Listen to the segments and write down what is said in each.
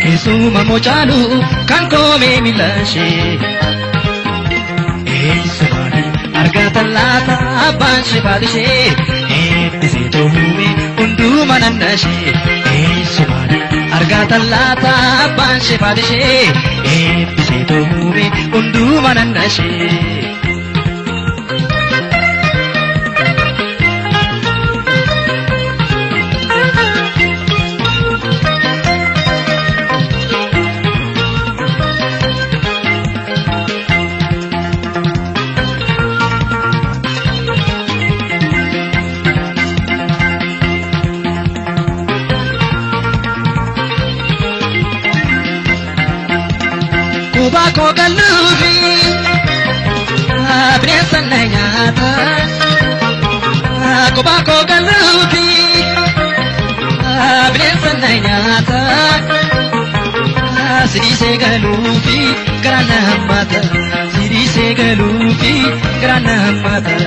Kesuma mochalu kan kome milashe Eisumani argatalata abanshe padishe Ebbisito hume undu manannashe Eisumani argatalata abanshe padishe Ebbisito hume undu manannashe Kubako galubi Abnesa nanyata Kubako galubi Abnesa nanyata Sirise galubi Grana mata Sirise galubi Grana mata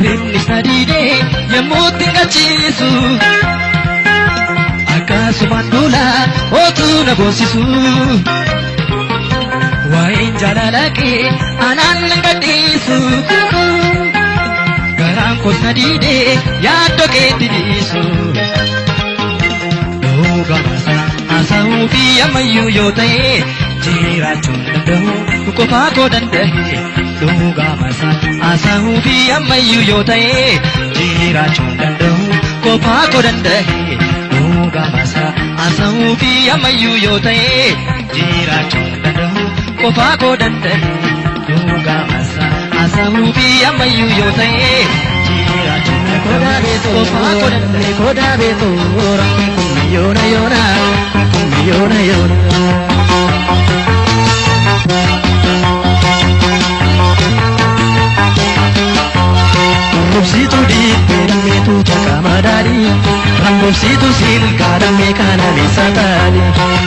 Rinni sadide yamutti gachisu na boonsisu waa'een jaalalakee anaan nan gadhiisu garaan koos na diidee yaaddoo keetti dhiisu dhugamasa haasa'uu fi ammayyuu yoo ta'e jiraachuun danda'u qofaa koo danda'e dhugamasa haasa'uu fi ammayyuu yoo ta'e jiraachuun danda'u qofaa koo danda'e dhugamasa haasa'uu fi ammayyuu yoo ta'e jiraachuun danda'u qofaa koo danda'e dhugamasa haasa'uu fi ammayyuu yoo ta'e jiraachuun qofaa koo danda'e kodaa beetoora kummi yoona yoona kummi yoona yoona. Rambobsitu diidmeetu cakamadhaadhi Rambobsitu silkaadhammee kananiisa taadhi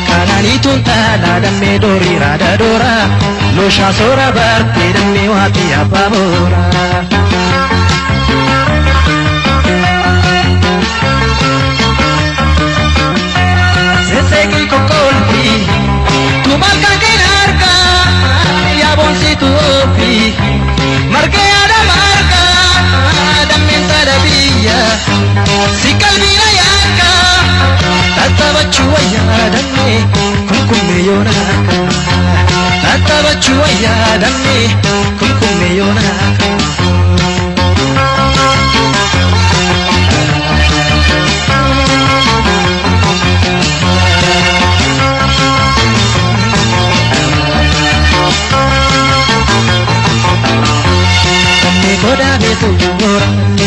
Kananiituun dhaadhaadhammee doorii raadadoora Looshaa soora barteedhammee waatii abbaa boora Seseeqii kokkolfi tumal kan keen harkaa Yaabonsitu oofi margee adama si qalbiina yaaka tattaabachuu wayyaadamne kumkumme yoonaaka tattaabachuu wayyaadamne kumkumme yoonaaka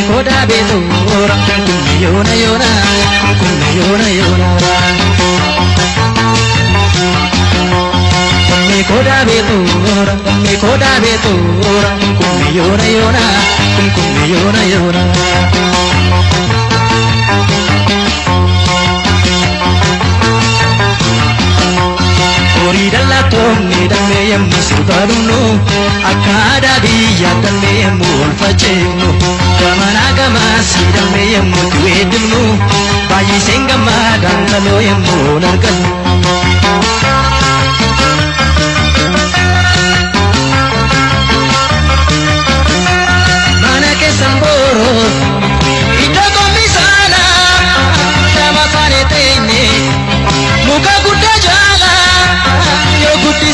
koda beto ora kummi yona yona kummi yona yona kummi koda beto ora kummi yona yona kummi yona yona Ori dalla tomni damme yemmu sirbaluno akkada biyya damme yemmu olfachenu gamana gamasi damme yemmu tuedimnu baay'iseen gammadaan taloo yemmu nargannu mana keessan booroo iddoo komisaana nama faane teenye muka guddaa jaala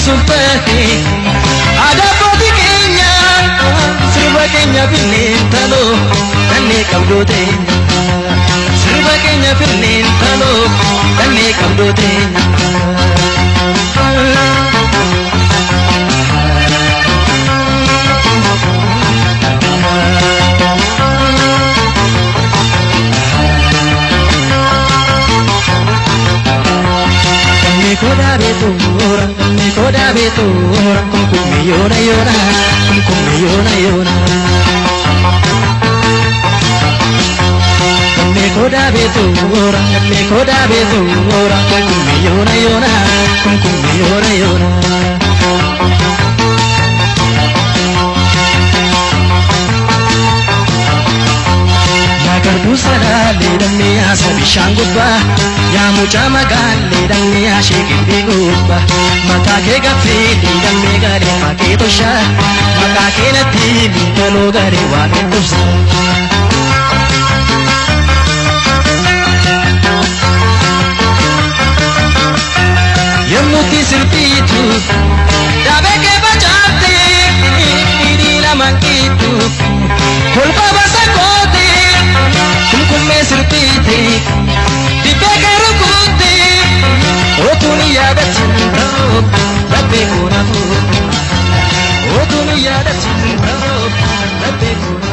sultani ada poti kenya sirba kenya binintalo kanne kabdote sirba kenya binintalo kanne kabdote koda beto ora kummi yona yona kummi yona yona kummi koda beto ora kummi yona yona kummi yona yona Garbu salale danne asa bishaan gubbaa yaa mucaa magaalee danne asheekin beekubba mataa kee gaffee danne garee fakkee toshaa maqaa kee natti miidhaloo garee waan hedduusa. Yemmuutti sirbiitu daabee kee facaaftee hidhii lamaan gidduu kolfa basa kootee. Kumkumme sirbiite dibbee keerukuutte otuun yaadatin ta'oo labbee koona otuun yaadatin ta'oo labbee koona.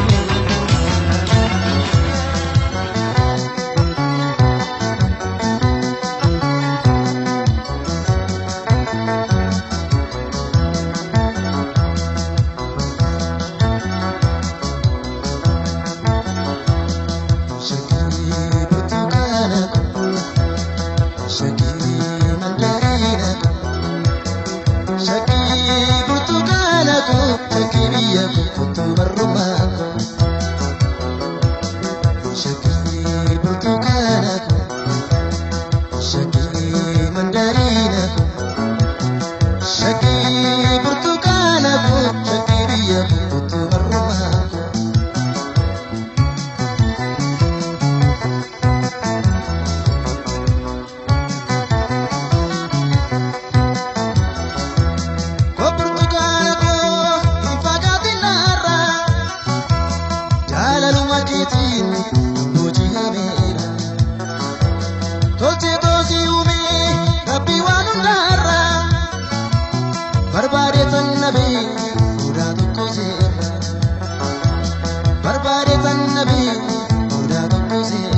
siume rabbi waan hundarra barbaadeetan nabi mudaa tokko seerra barbaadeetan nabi mudaa tokko seerra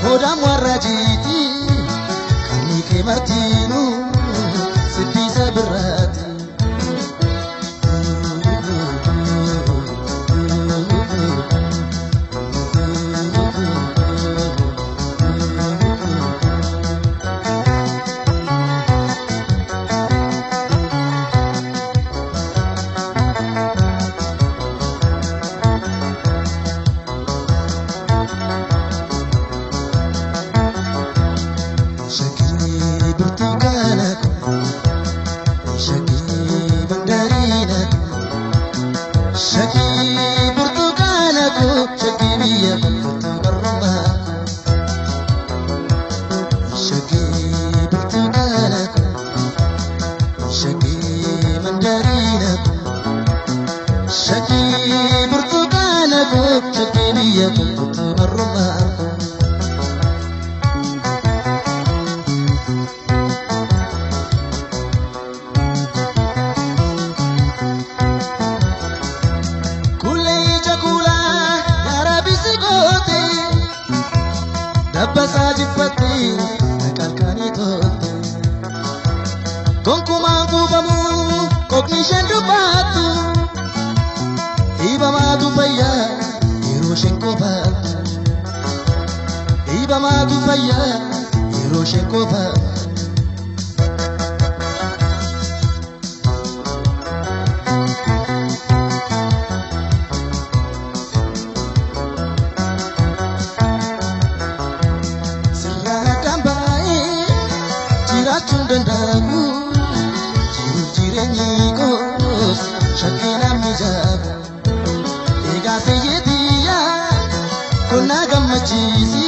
Hodam warajiti kami ke martinu sedih seberati Dabbasaa jibbatti kalkanii tolte gonkumaan guubamu qopni isheen dubbattu dhiibamaatu fayyaa yeroo isheen qofaattu dhiibamaatu fayyaa yeroo isheen qofaattu Dandamu jiru jirenyi kos shakina mijabu ega seyetiya kona gamachisi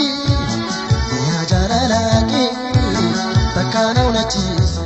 ya jaralake takana unachisi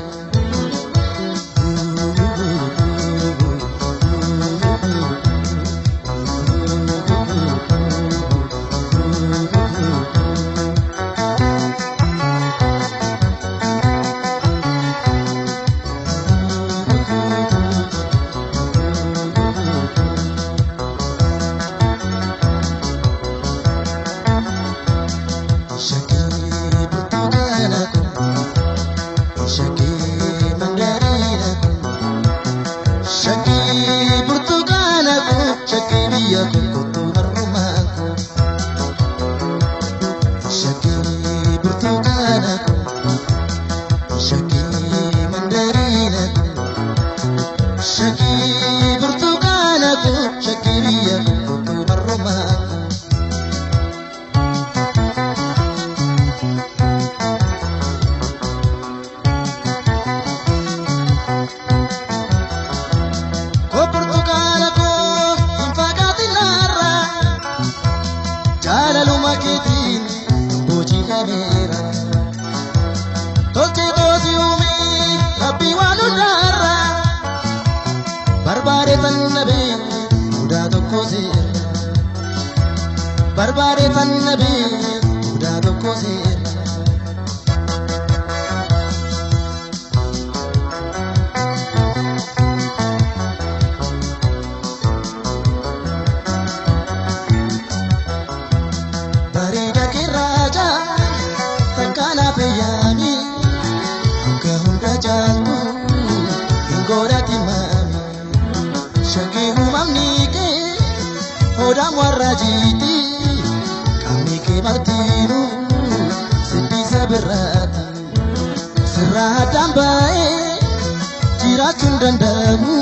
Barbare tan nabi udah toko sir Barida ki raja takana peyani kahunda jangu ingora timami shagi humamni ke hodam warajiti martinu sedih seberati serah dambae jiracun dandamu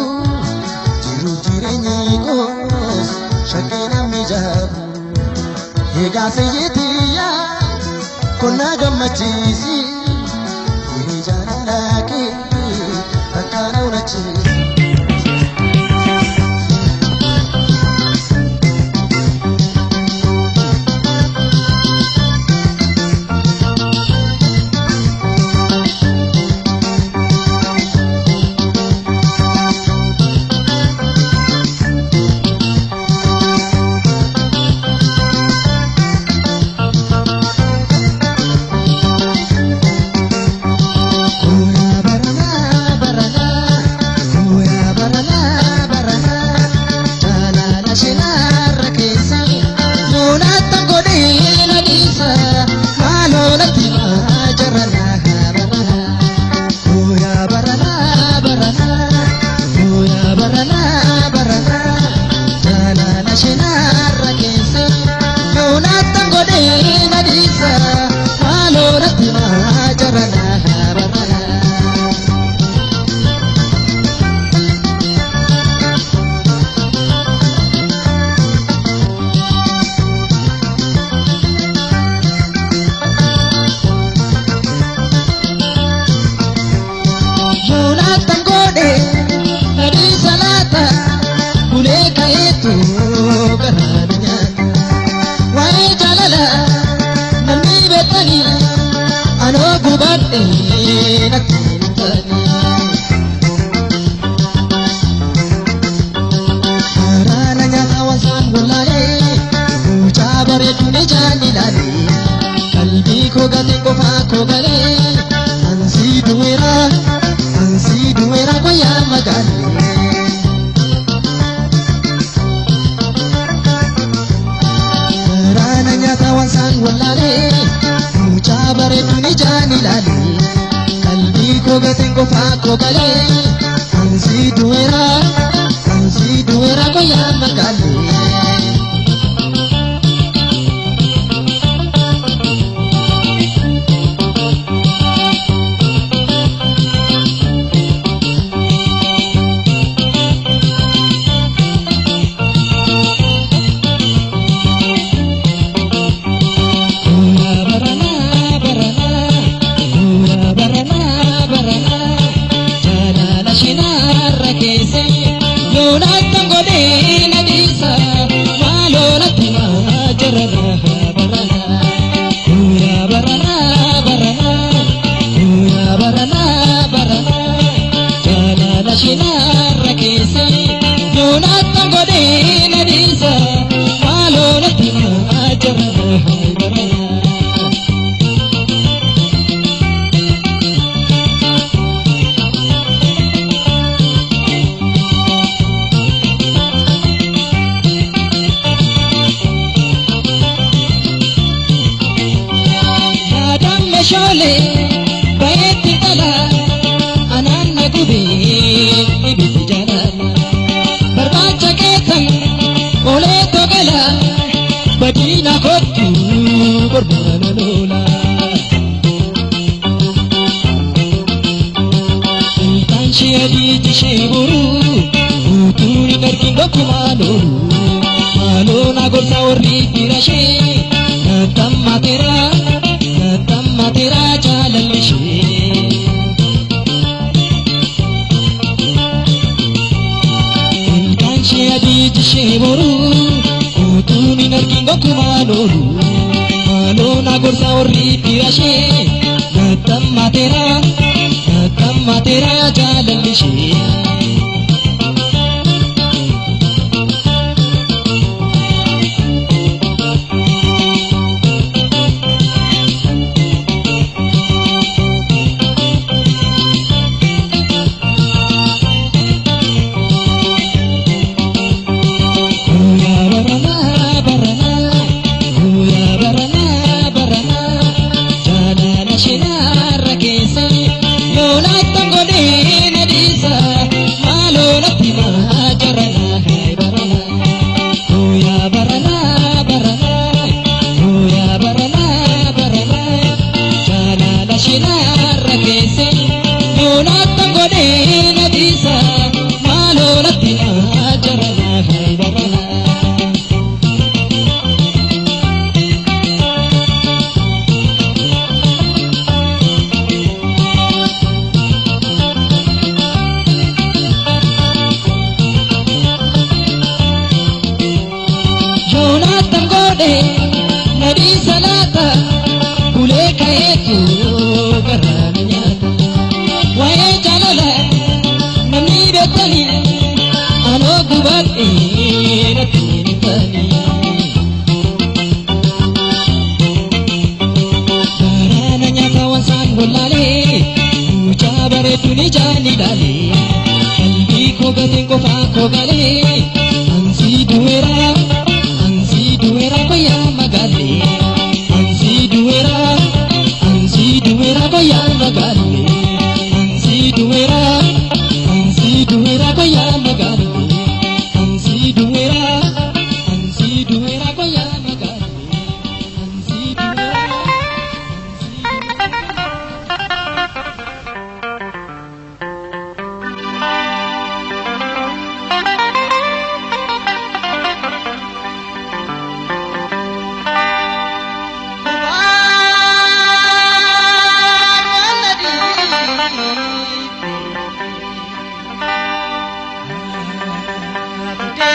jiru jirenyi kos shakina mijabu ega seyetiya kona gamachisi diri jalalake takana unachisi sabirrata bulee ka'eetu garaan nyaata waa'ee jaalala namni beektanii anoo gubadhee natti himtanii waraana nyaata wansaan wallaalee mucaa bareeduun ijaan ilaalee qalbii koo gate qofaa koo galee ansii duweera guyyaa magaalee waraana nyaata wansaan wallaalee mucaa bareeduun ijaan ilaalee qalbii koo gate qofaa koo galee ansii duweera guyyaa magaalee Shole bayetti tala ananna gubi ibiti jalala barbacha ketan ole togala badina kottu borbana lola tanchi adi jisheburu uturi garkindo kumalo malona gorsa orri dirashe tamma tera jalallishe kanchi adi jisheboru utuni narkingo kumaloru malona gorsa orri dirashe tamma tera jalallishe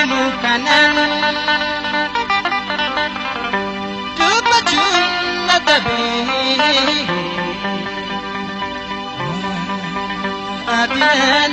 mukana Dubachun natabe Adilan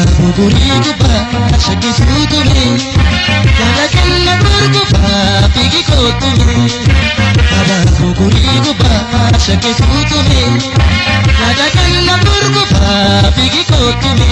bugurii gubbaa shakkisuutume yaada kenna gurgufaa fiigi kootume abaa bugurii gubbaa shakkisuutume yaada kenna gurgufaa fiigi kootume.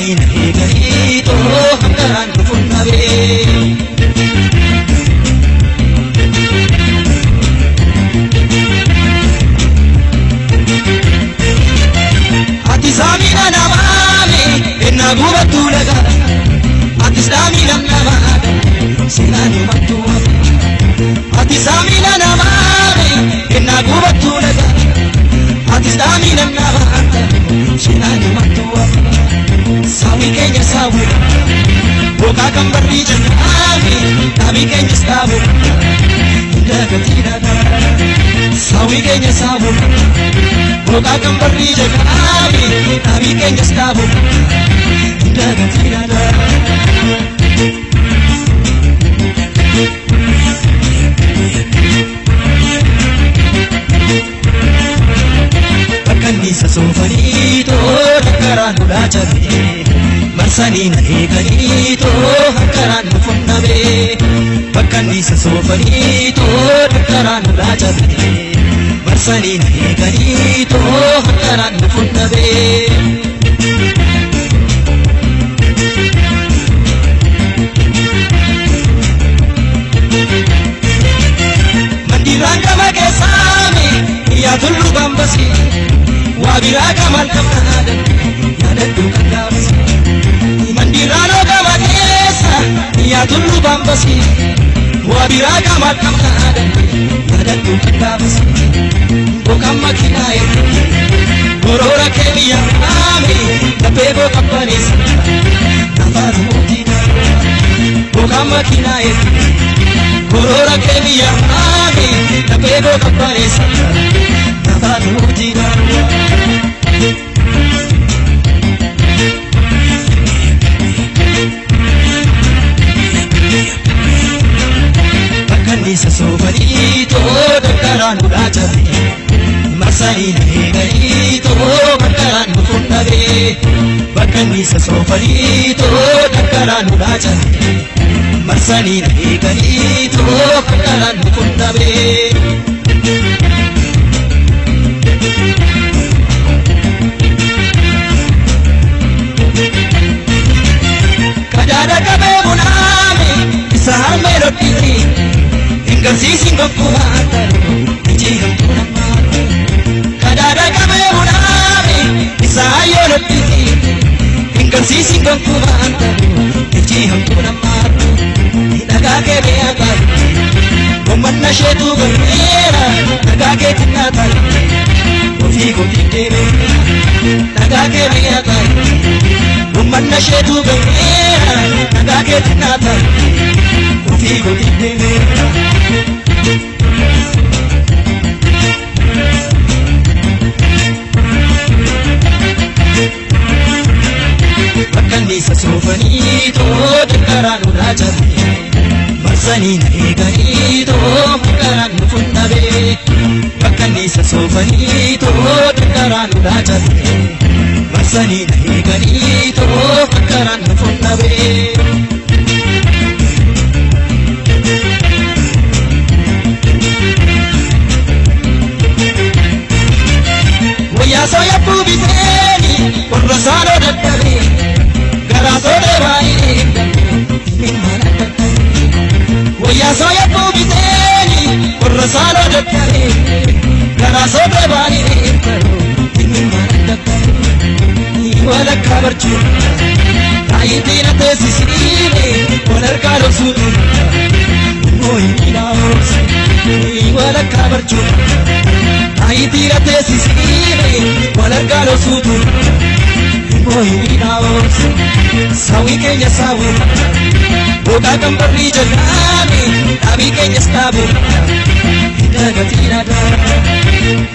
marsanii na eeganii too hangaraan dhufuun dhabee. Ati saamina namaame ennaa gubattuu laga ati saamina namaame seenaan himattuu hafe. Ati saamina namaame ennaa gubattuu laga ati saamina namaame seenaan himattuu hafe. Saawwi keenya saawwi boqaa kan barrii jennaafi dhaabii keenyas dhaabu dagatii dhagaa. Saawwi keenya saawwi boqaa kan barrii jennaafi dhaabii keenyas dhaabu dagatii dhagaa. Bakkanniisa soofanii too hankaraan dhulaa cabee marsanii na eeganii too hankaraan dhufuun dhabee. Bakkanniisa soofanii too hankaraan dhulaa cabee marsanii na eeganii too hankaraan dhufuun dhabee. Mandiiraan gama keessaame yaa tullu bambasi waa biraa gamal qabnaadan yaadadhu kan gaafasi. Mandiiraan gama keessa yaa tullu bambasi waa biraa gamal qabnaadan yaadadhu kan gaafasi. Boqaan makiinaa eeguun goroora kee biyya qaame laphee boqa baneessa nafaatu mootii darbaa. Boqaan makiinaa eeguun goroora kee biyya qaame laphee boqa baneessa nafaatu mootii darbaa. Bakkanniisa soofanii too dankaraan dhulaa cabee marsanii na eeganii too hankaraan dhufuun dhabee. Bakkanniisa soofanii too dankaraan dhulaa cabee marsanii na eeganii too hankaraan dhufuun dhabee. Kadaada qabee bunaame isa harmee lodhiti ingarsiisin gonkumaa ta'u ijii gamtuu namaatu. Kadaada qabee bunaame isa hayyoo lodhiti ingarsiisin gonkumaa ta'u ijii gamtuu namaatu. Dhagaa kee beeyaa ta'u uummanna isheetu galmeera dhagaa kee xinnaa ta'u ofii kootii deebi'eera. Dhagaa kee beeyaa ta'u uummanna isheetu galmeera dhagaa kee xinnaa ta'u ofii kootii deebi'eera. Bakkanniisa soofanii too dankaraan dhulaa cabee marsanii na eeganii too hankaraan dhufuun dhabee. Bakkanniisa soofanii too dankaraan dhulaa cabee marsanii na eeganii too hankaraan dhufuun dhabee. Wayyaa sooyabbuu biteeni warra saanoo dadhabee garaa soodee baay'ee dhimma dadhabee. Wayyaa sooyabbuu biteeni warra saanoo dadhabee garaa soodee baay'ee dhimma dadhabee. Walakkaa barjuu taayitii na teessisiine wal harkaa dhoksuutu mooyii dhaawuusi. Walakkaa barjuu taayitii na teessisiine wal harkaa dhoksuutu mooyii dhaawuusi. Saawwi keenya saawwi boqaa kan barrii jennaafi dhaabii keenyas dhaabu dagatii dhagaa.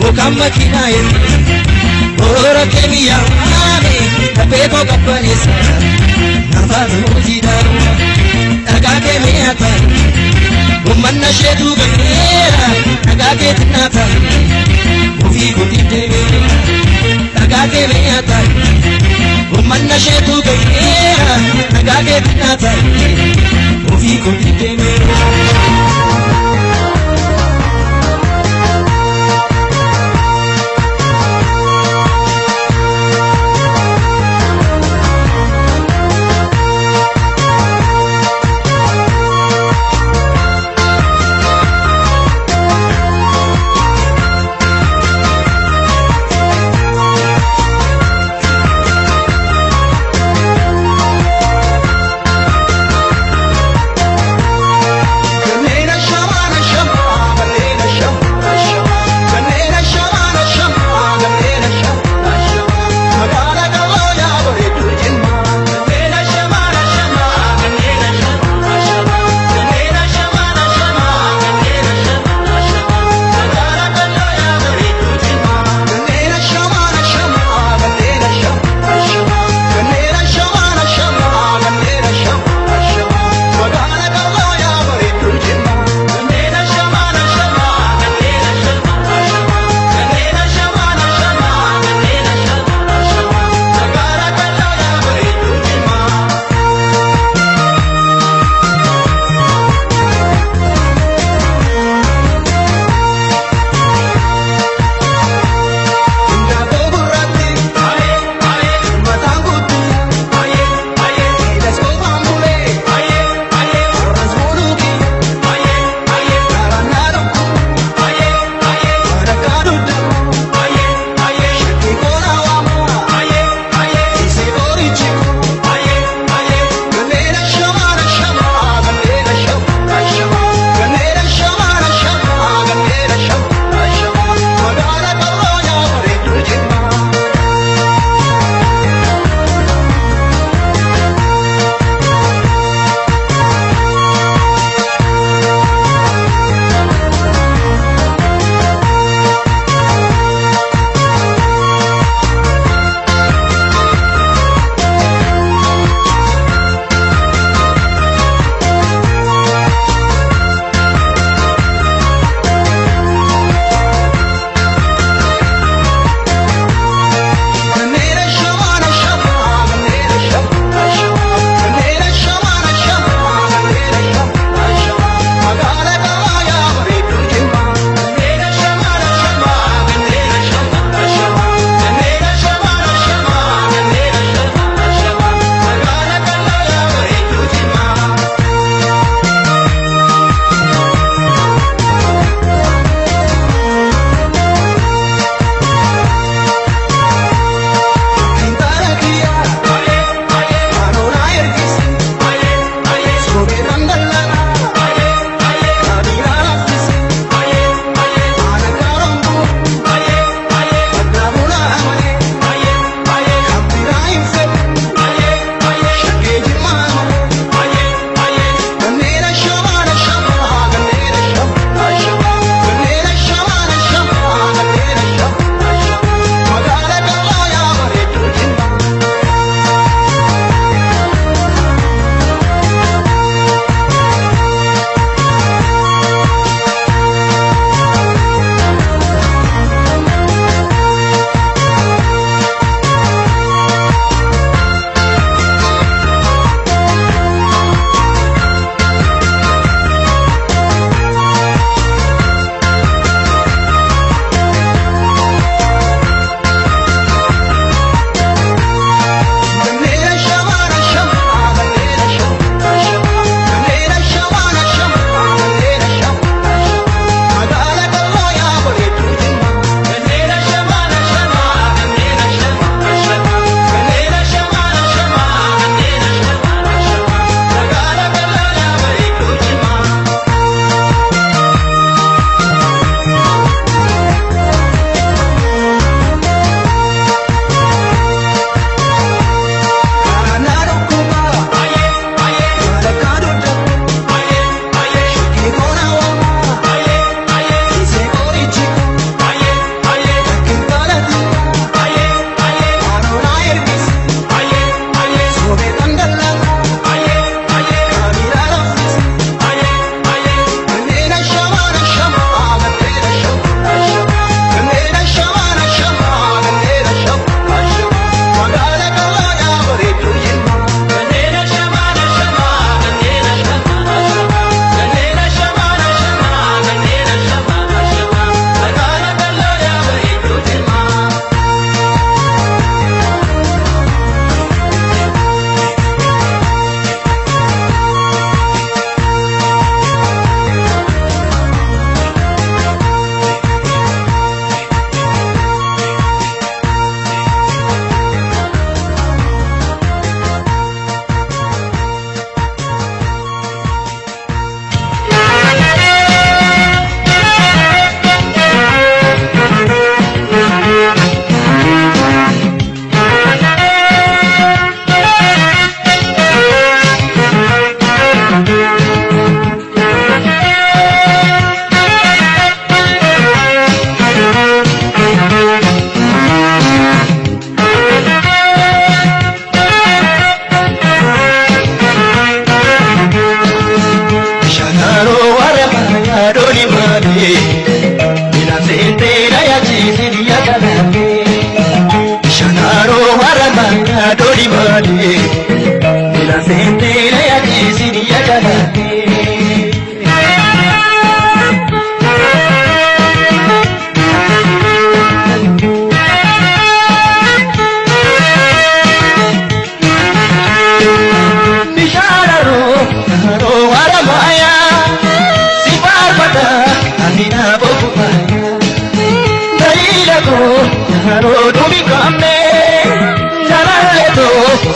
Boqaan makiinaa eeguun goroora kee biyya qaame laphee boqa baneessa nafaatu mootii darbaa. Dhagaa kee beeyaa ta'u uummanna isheetu galmeera dhagaa kee xinnaa ta'u ofii kootii deebi'eera. Dhagaa kee beeyaa ta'u uummanna isheetu galmeera dhagaa kee xinnaa ta'u ofii kootii deebi'eera.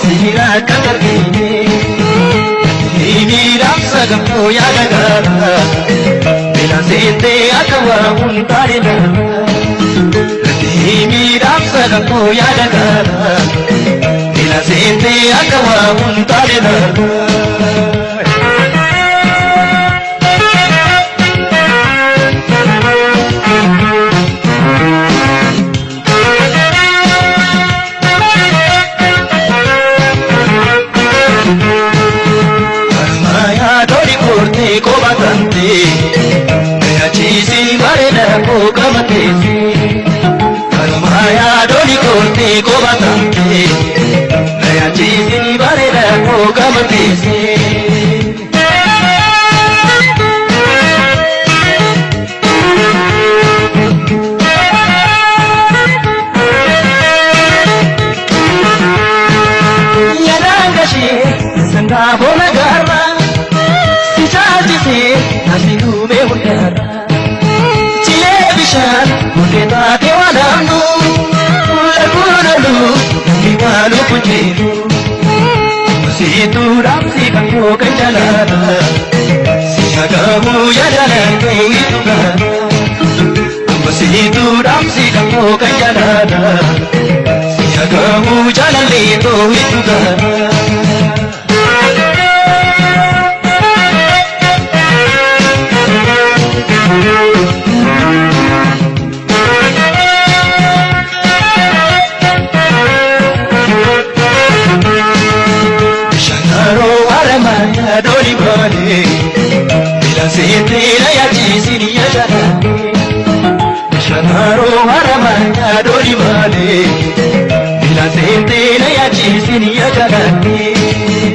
sira kadargine Himiram sagamno yadagara Bila sete akawa untarina Himiram sagamno yadagara Bila sete akawa untarina Ko batante kaya chisi marena ko kamate kalmaya doli korte ko batante kaya chisi marena ko kamate yanangashi sanga bona garra Nasiru me hundara Chile bishan Muteta te walamu Lagunanu Niwalu punjiru Musitu ramsi kanyo kanjalana Sihagamu yadalanu itugana Musitu ramsi kanyo kanjalana Sihagamu jalalito itugana Doli bale, bila sete raya chisini ya jana. Shanaro haramaya doli bale, bila sete raya chisini ya jana.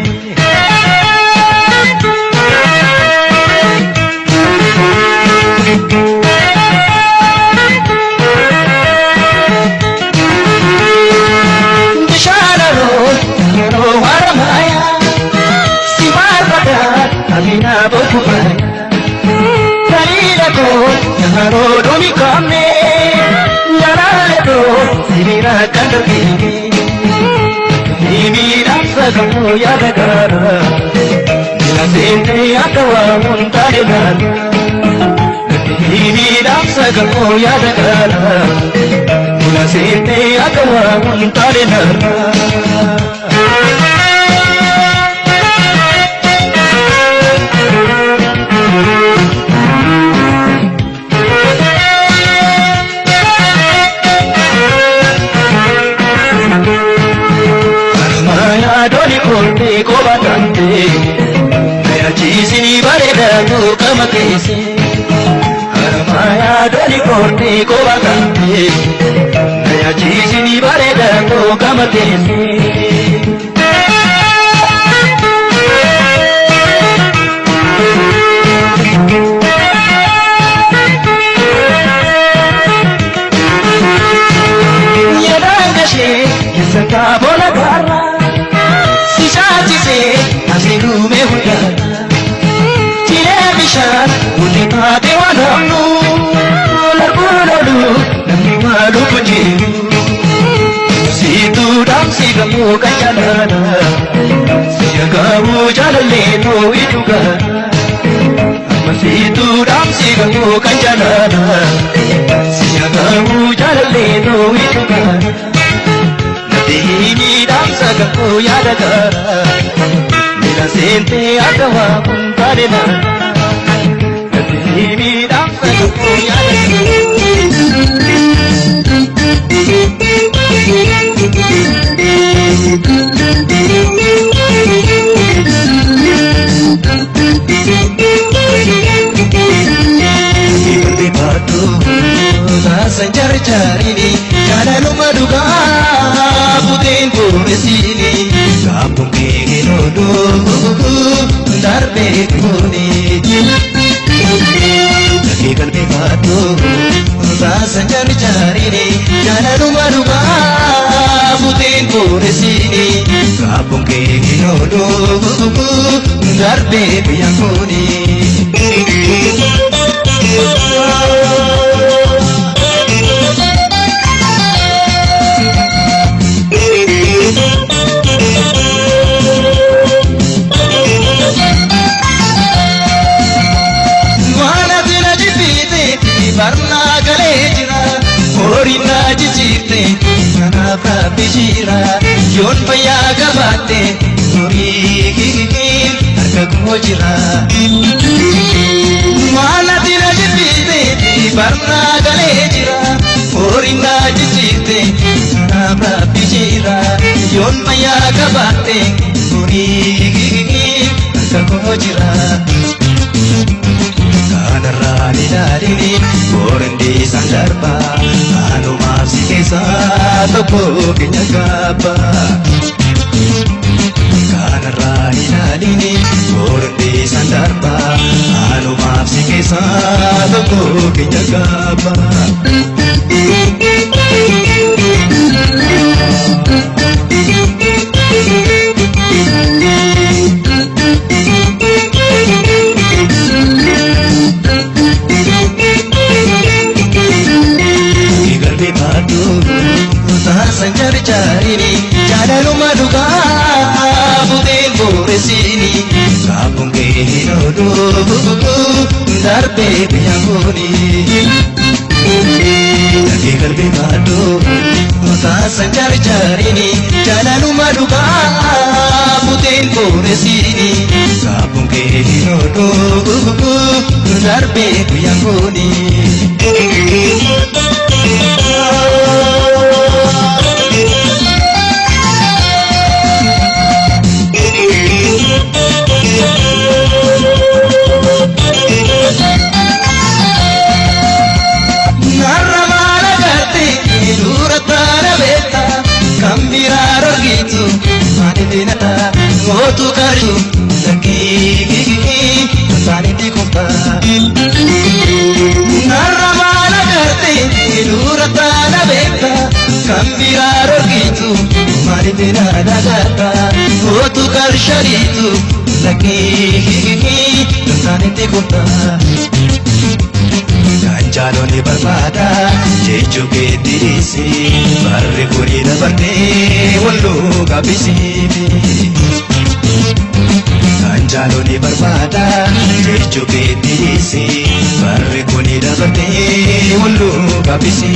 Amina bokubaya Karina ko Yaro domi kame Yarale to Sibira kandagini Himira sagamo yadagara Nila sente akawa muntare nana Himira sagamo yadagara Nila sente akawa muntare nana Ko batante Naya chisini bareda ko kamakese Haramaya doli korte ko batante Naya chisini bareda ko kamakese Yadangashe Yisaka bola garra Nasiru me hundara Chile bishan Unita te wadamu Largulolu Namiwalu punjiru Situ damsi gamu kanjalana Siyagamu jalalle to itugana Situ damsi gamu kanjalana Siyagamu jalalle to itugana Nadini damsa gamu yadagara Bila sente akawa puntarena Nadini damsa gamu yadagara Seperti batu Sanjar carini Jalan maduga Putin puresini Kampung kegenodo Darbe kuni Kakikan bebatu Sanjar carini Jalan maduga Putin puresini Kampung kegenodo Darbe kuni bishira yon faya gabate nuri harka kojira mala tira jibite barna gale jira orinda jibite nabra bishira yon faya gabate nuri harka kojira kanarani darini orindi sandarba anu mafsi kesa topo kenyagaba kanarani darini orindi sandarba anu mafsi kesa topo kenyagaba sanjar carini jadalu maduka budin boresini kapung ke hinodo darbe biyangoni lagi kalbi madu ta sanjar carini jadalu maduka budin boresini kapung ke hinodo darbe biyangoni tu karu lagi tani di kota naramala karte durata na beta kambiraro gitu mari dina dagata tu kar sharitu lagi tani di kota Kanjalo ni barbada jechu ke dirisi barre kuri da bande wallo kabisi Kanjalo ni barbada jechu ke dirisi barre kuri da bande wallo kabisi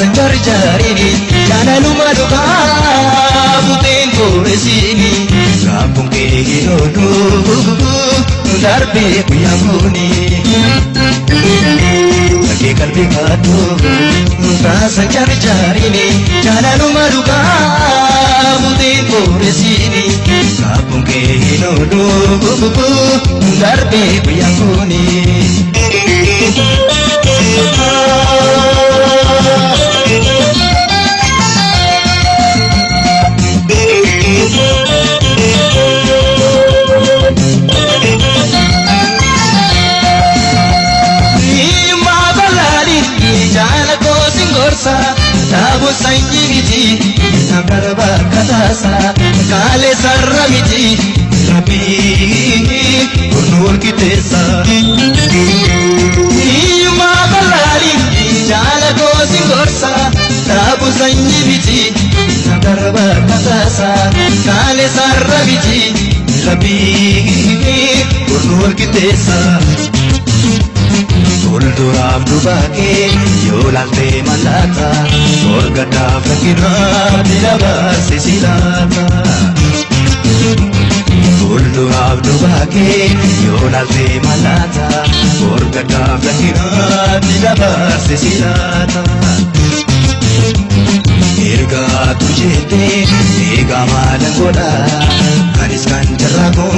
sanjar jarini jadalu maduka budin boresini kampung ke hinodo darbe kuyangoni lagi kalbi kadu ta sanjar jarini jadalu maduka budin boresini kampung ke hinodo darbe kuyangoni tabu sanjimiti nakarba katasa kale sarramiti rabi nur kitesa nima balali jala ko singorsa tabu sanjimiti nakarba katasa kale sarramiti rabi nur kitesa Kulturam dubake yolante malata orgata fakira dilaba sisilata Kulturam dubake yolante malata orgata fakira dilaba sisilata Erga tujete ega malangoda anis kanjarago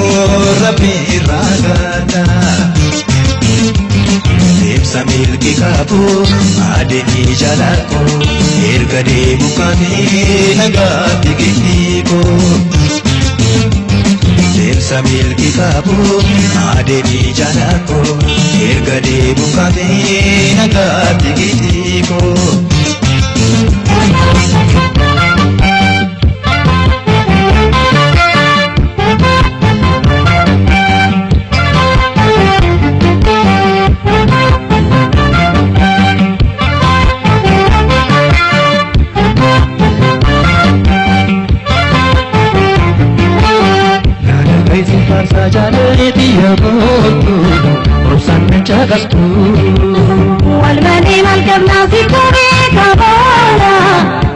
rabbi ragata Samil ki kapu adeni jalanku erga de bukane nagati gitipo samil ki kapu adeni jalanku erga de bukane nagati gitipo جالتي يبوتو وصن جاكستو والمني مالكبنا في كوريك بولا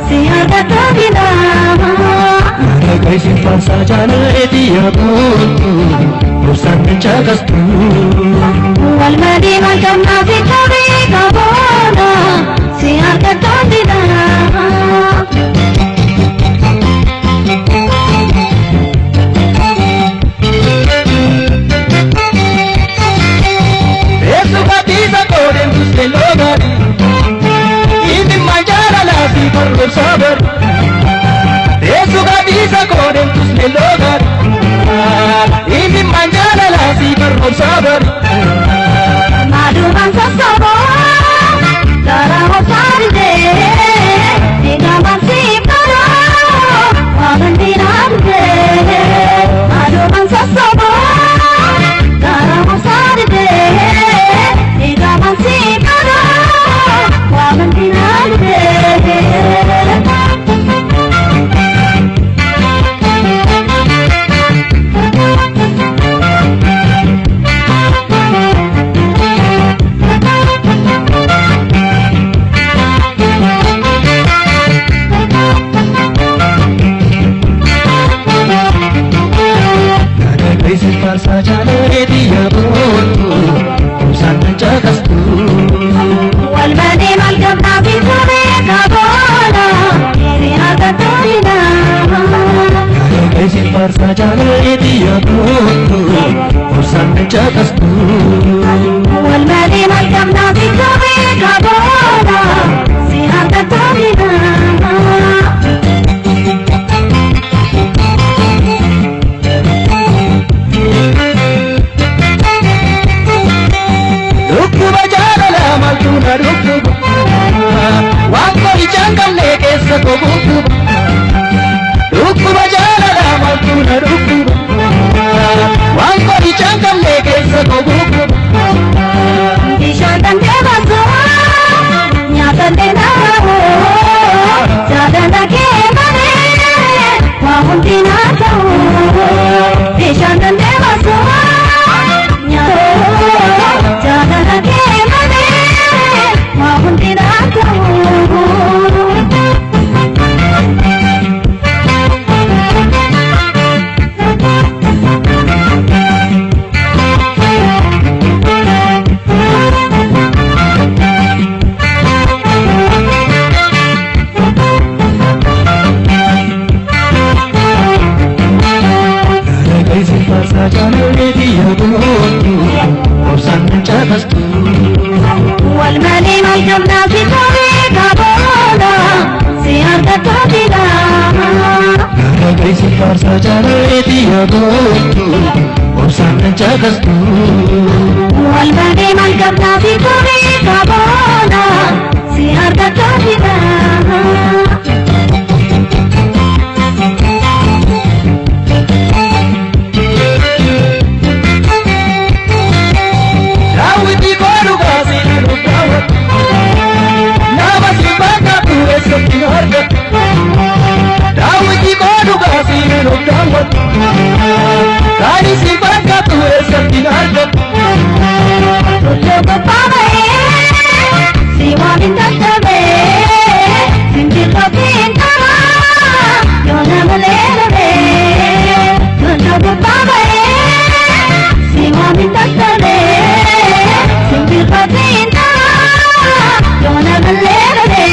سيادة تبنا Nagaisin farsa جالتي يبوتو وصن جاكستو والمني مالكبنا في كوريك بولا سيادة تبنا saber eso gavisa con tus melogar y mi mañana la si por saber maduman sasabo dara hosarde igaman si para wamandirarde maduman sasabo dara hosarde igaman si para wamandirarde farsa جالتي يبوتو وصن جاكستو والمني مالكبنا في كوريك بولا سيادة تبنا Nagaisin farsa جالتي يبوتو وصن جاكستو والمني مالكبنا في كوريك بولا سيادة تبنا Wako ichangalle kesa kobukuba Rukuba jalala makuna rukuba Wako ichangalle kesa kobukuba Ishantan kebaso nyatan denaro jadana kemane wahuntina tau Ishantan kebaso nyatan jadana kemane wahuntina tau والمني مالكبنا في كوريك بولا سيادة تبنا Nagaisin farsa جالتي يبوتو وصن جاكستو والمني مالكبنا في كوريك بولا سيادة تبنا Dawiti kodu kasih nukawat Kani si baka tu esati narkat Logo pavae siwa mintabe sinti kopinta yona malebe logo pavae siwa mintabe sinti kopinta yona malebe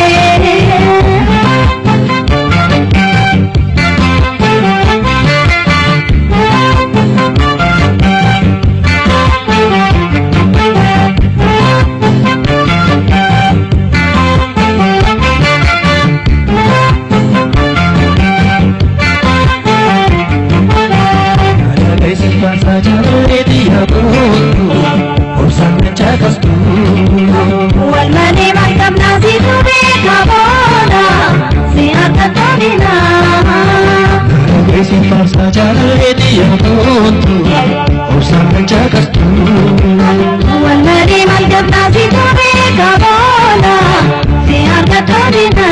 والمني مالكبنا في كوريك بولا سيادة تبنا Nagaisin farsa جالتي يبوتو وصن جاكستو والمني مالكبنا في كوريك بولا سيادة تبنا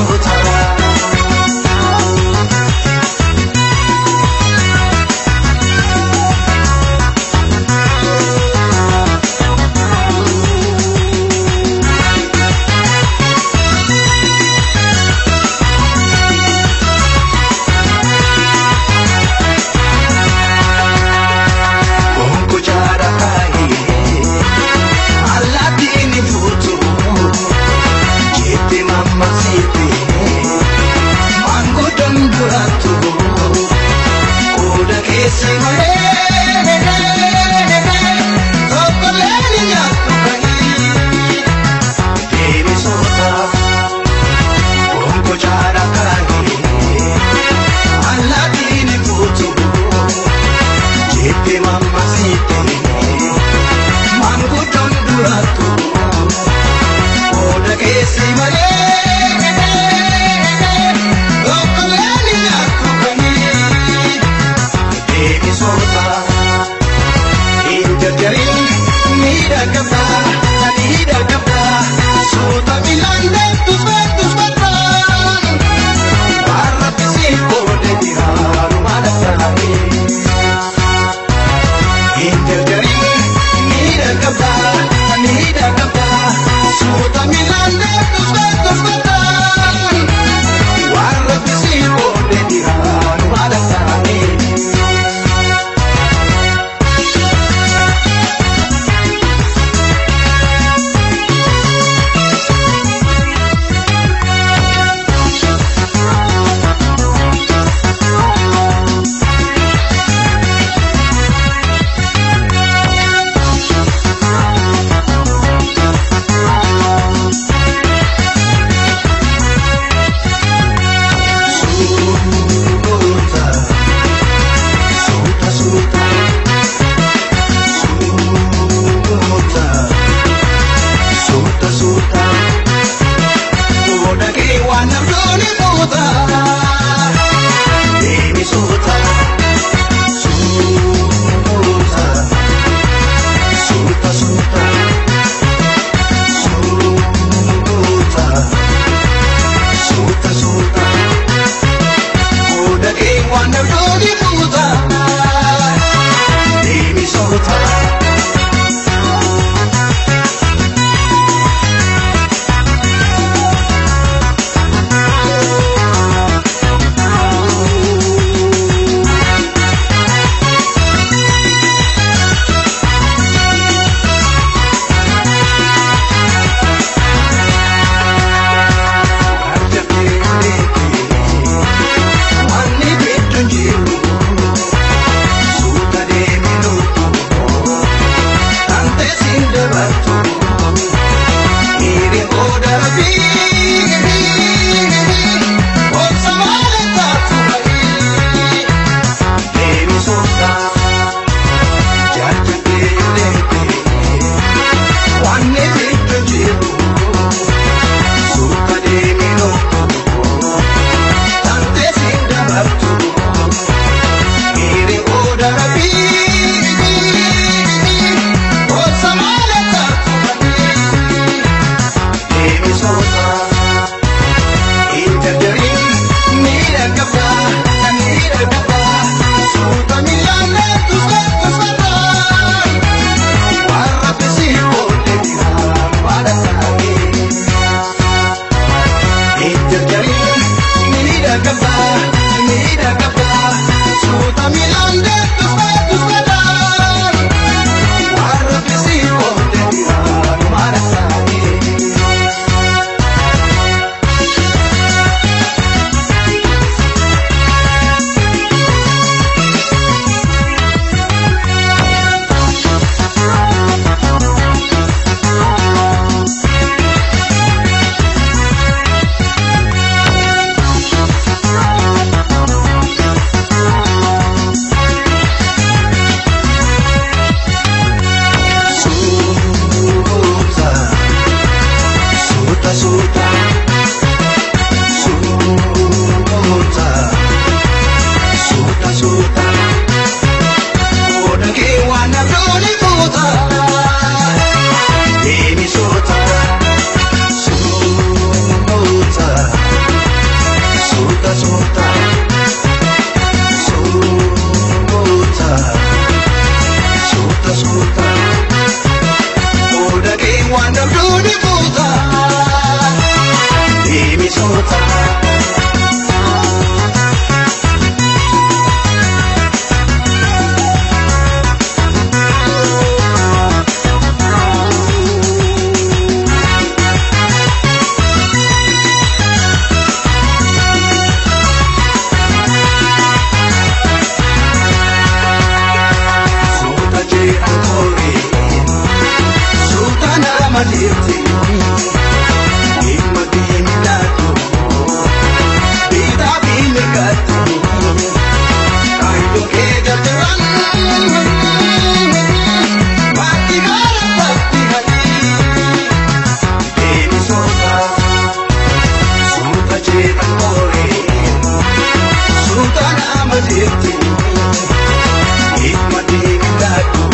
goota. Mamma siete amalirti himati milatu bida bilkatu kaido ke jarjaran mati gara patti hali devi sota suta chetan kore suta amalirti himati milatu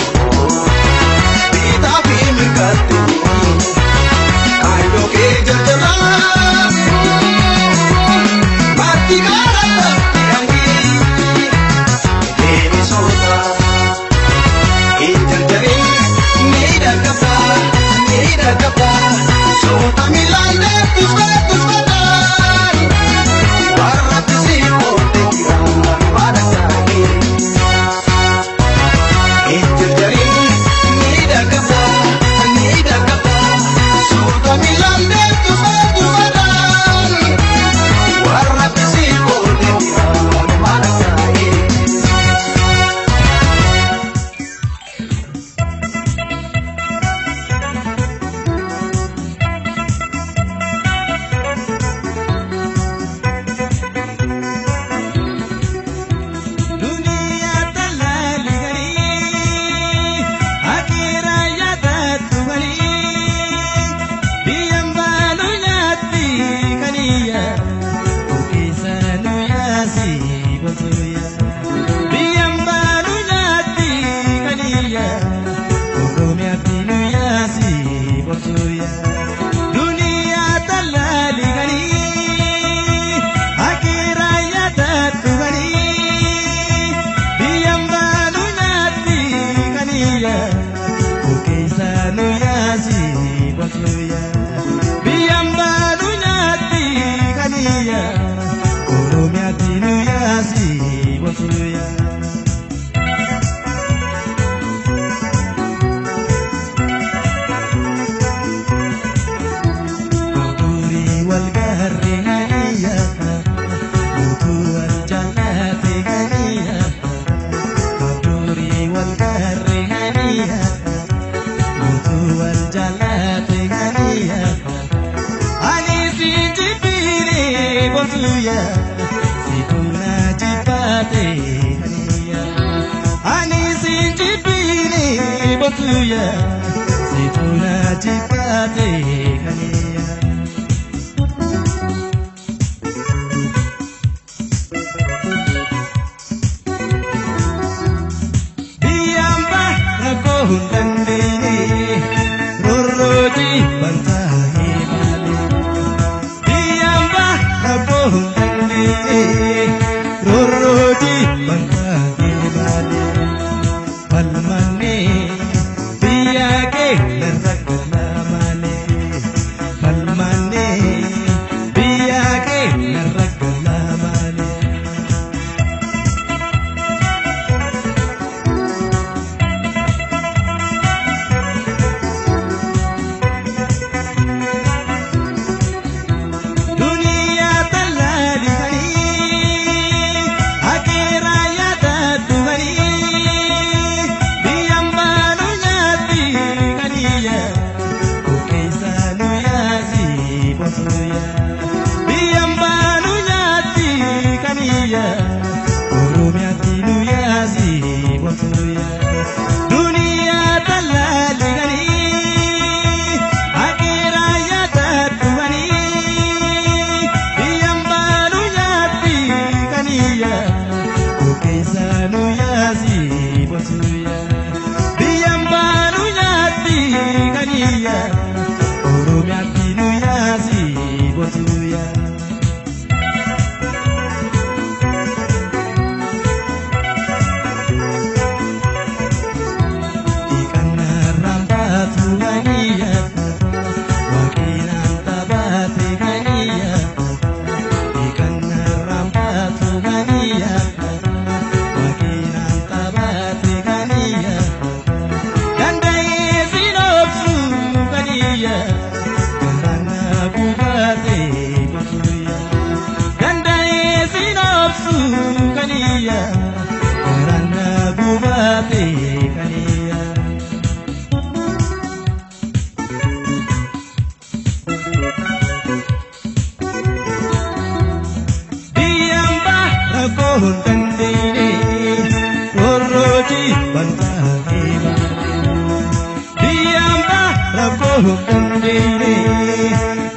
dandeenye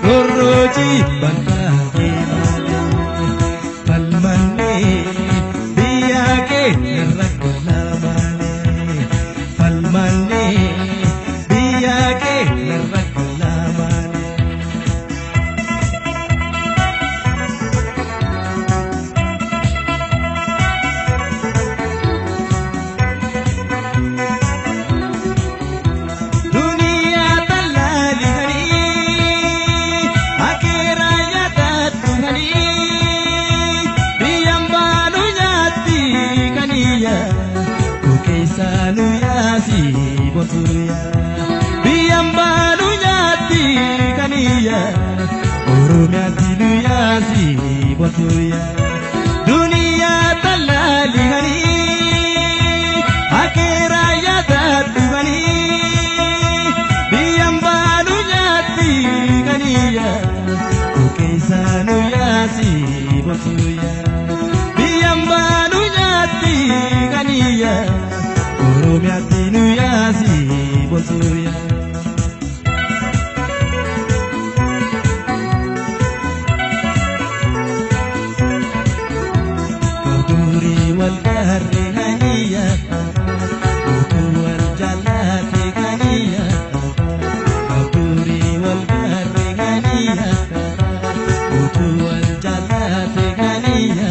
gorroji bantaake falmanne biyyake narrakala malee falmanne biyyake narrakala malee. Sanu yasi botuya biyambanu nyati kaniya oromia tilu yasi botuya dunia talali hani akera yata tubani biyambanu nyati kaniya sanu yasi botuya biyambanu nyati kaniya Oromia tinu yasi botuya Kaduri wal bahri haniya Utu wal jalati haniya Kaduri wal bahri haniya Utu wal jalati haniya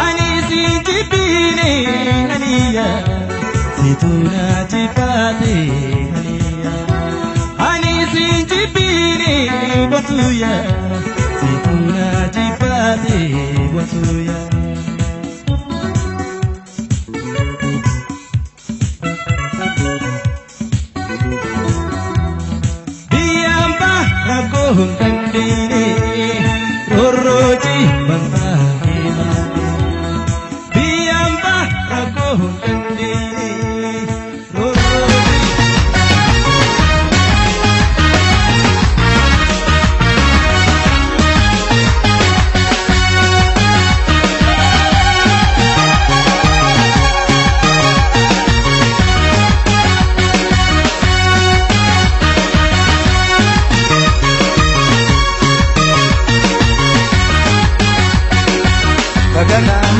Anisi jibini haniya Situna jipate haniya Anisi jibini batuya Situna jipate batuya Biyamba ragohun kandine Roroji bantahe mane Biyamba ragohun kandine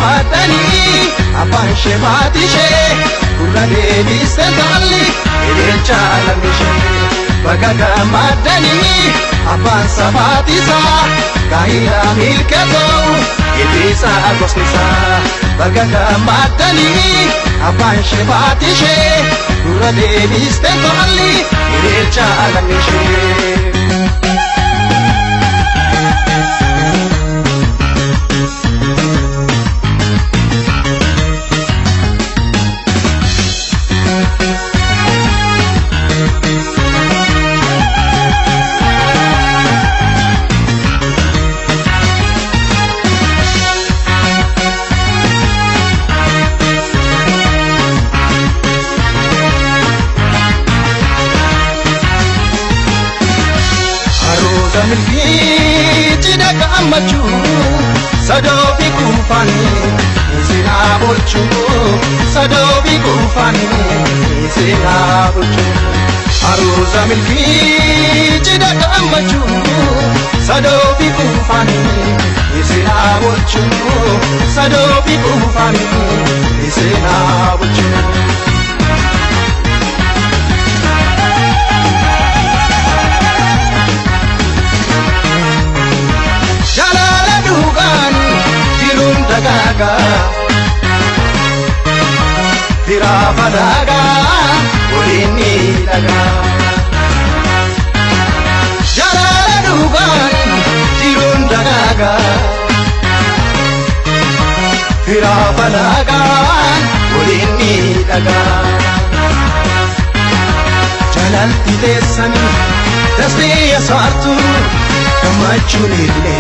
Matani apan shemati she kurra devi sentali erecha lamishe bagaga matani apan sabati sa kaira milketo edisa agostisa bagaga matani apan shemati she kurra devi sentali erecha lamishe Jidaka amachu sadobi kufani isina bolchu sadobi kufani isina bolchu aruza milki jidaka amachu sadobi kufani isina bolchu sadobi kufani isina bolchu Daga Tirava daga Ulini daga Jalala dugan Tirun daga Tirava daga Ulini daga Jalal tidesani Dasniya sartu Kamachunile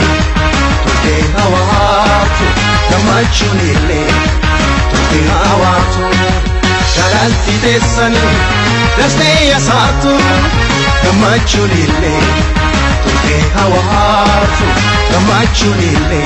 Tuke hawatu Kamachunile Tuke hawatu Jalal tidesani Dasniya sartu Kamachunile Tuke hawatu Kamachunile